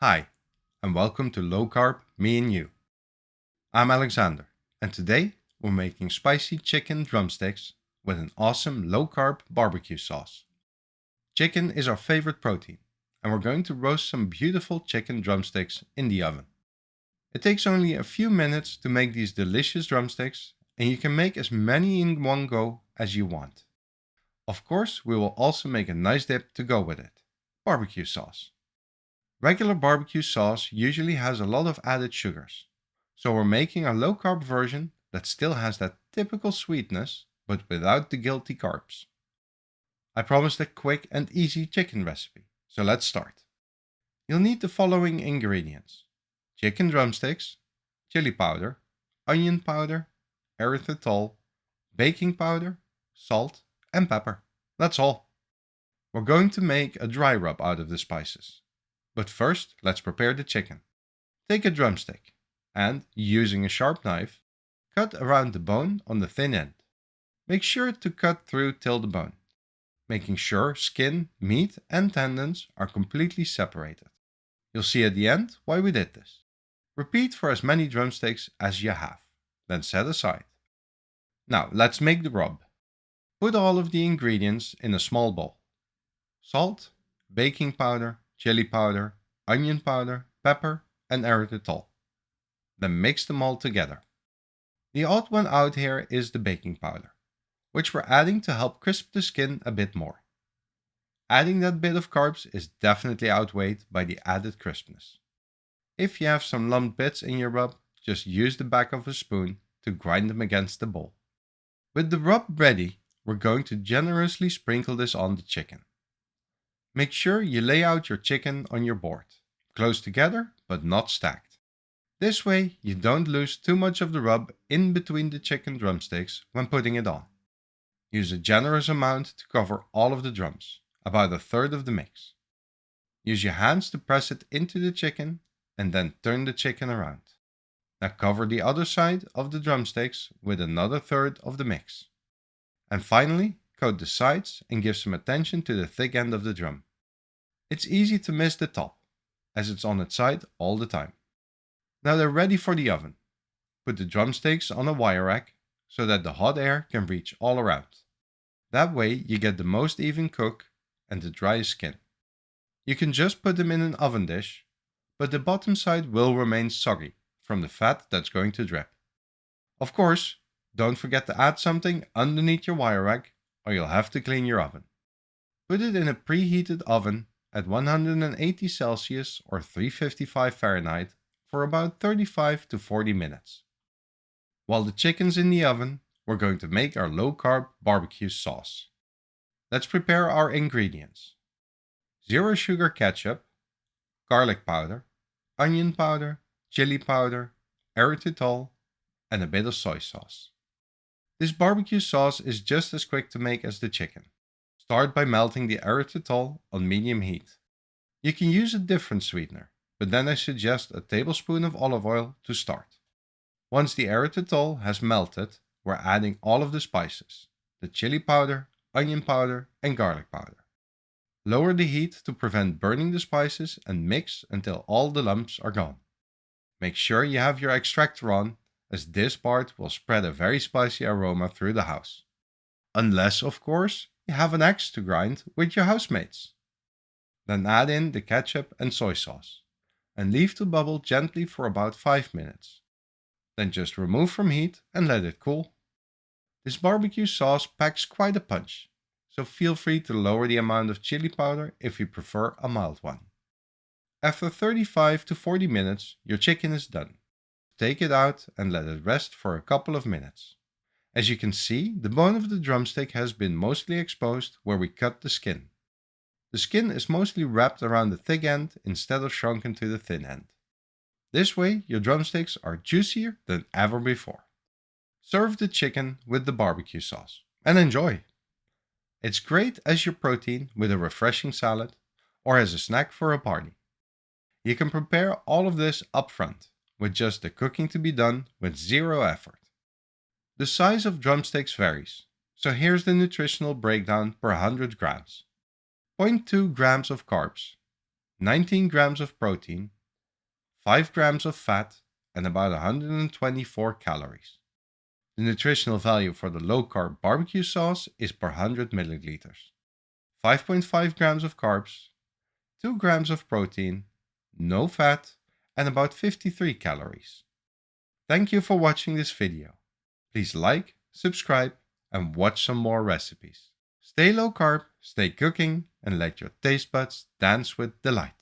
Hi, and welcome to Low Carb, Me and You. I'm Alexander, and today we're making spicy chicken drumsticks with an awesome low carb barbecue sauce. Chicken is our favorite protein, and we're going to roast some beautiful chicken drumsticks in the oven. It takes only a few minutes to make these delicious drumsticks, and you can make as many in one go as you want. Of course, we will also make a nice dip to go with it: barbecue sauce. Regular barbecue sauce usually has a lot of added sugars, so we're making a low carb version that still has that typical sweetness but without the guilty carbs. I promised a quick and easy chicken recipe, so let's start. You'll need the following ingredients: chicken drumsticks, chili powder, onion powder, erythritol, baking powder, salt, and pepper. That's all. We're going to make a dry rub out of the spices. But first, let's prepare the chicken. Take a drumstick and, using a sharp knife, cut around the bone on the thin end. Make sure to cut through till the bone, making sure skin, meat, and tendons are completely separated. You'll see at the end why we did this. Repeat for as many drumsticks as you have, then set aside. Now, let's make the rub. Put all of the ingredients in a small bowl: salt, baking powder, chili powder, onion powder, pepper, and erythritol. Then mix them all together. The odd one out here is the baking powder, which we're adding to help crisp the skin a bit more. Adding that bit of carbs is definitely outweighed by the added crispness. If you have some lumped bits in your rub, just use the back of a spoon to grind them against the bowl. With the rub ready, we're going to generously sprinkle this on the chicken. Make sure you lay out your chicken on your board, close together but not stacked. This way you don't lose too much of the rub in between the chicken drumsticks when putting it on. Use a generous amount to cover all of the drums, about a third of the mix. Use your hands to press it into the chicken and then turn the chicken around. Now cover the other side of the drumsticks with another third of the mix. And finally, coat the sides and give some attention to the thick end of the drum. It's easy to miss the top, as it's on its side all the time. Now they're ready for the oven. Put the drumsticks on a wire rack so that the hot air can reach all around. That way you get the most even cook and the driest skin. You can just put them in an oven dish, but the bottom side will remain soggy from the fat that's going to drip. Of course, don't forget to add something underneath your wire rack or you'll have to clean your oven. Put it in a preheated oven at 180 Celsius or 355 Fahrenheit for about 35 to 40 minutes. While the chicken's in the oven, we're going to make our low-carb barbecue sauce. Let's prepare our ingredients: zero sugar ketchup, garlic powder, onion powder, chili powder, erythritol, and a bit of soy sauce. This barbecue sauce is just as quick to make as the chicken. Start by melting the erythritol on medium heat. You can use a different sweetener, but then I suggest a tablespoon of olive oil to start. Once the erythritol has melted, we're adding all of the spices: the chili powder, onion powder, and garlic powder. Lower the heat to prevent burning the spices and mix until all the lumps are gone. Make sure you have your extractor on, as this part will spread a very spicy aroma through the house. Unless, of course, you have an axe to grind with your housemates. Then add in the ketchup and soy sauce and leave to bubble gently for about 5 minutes. Then just remove from heat and let it cool. This barbecue sauce packs quite a punch, so feel free to lower the amount of chili powder if you prefer a mild one. After 35 to 40 minutes, your chicken is done. Take it out and let it rest for a couple of minutes. As you can see, the bone of the drumstick has been mostly exposed where we cut the skin. The skin is mostly wrapped around the thick end instead of shrunken to the thin end. This way, your drumsticks are juicier than ever before. Serve the chicken with the barbecue sauce and enjoy. It's great as your protein with a refreshing salad or as a snack for a party. You can prepare all of this up front, with just the cooking to be done with zero effort. The size of drumsticks varies, so here's the nutritional breakdown per 100 grams. 0.2 grams of carbs, 19 grams of protein, 5 grams of fat, and about 124 calories. The nutritional value for the low-carb barbecue sauce is per 100 milliliters. 5.5 grams of carbs, 2 grams of protein, no fat, and about 53 calories. Thank you for watching this video. Please like, subscribe, and watch some more recipes. Stay low carb, stay cooking, and let your taste buds dance with delight.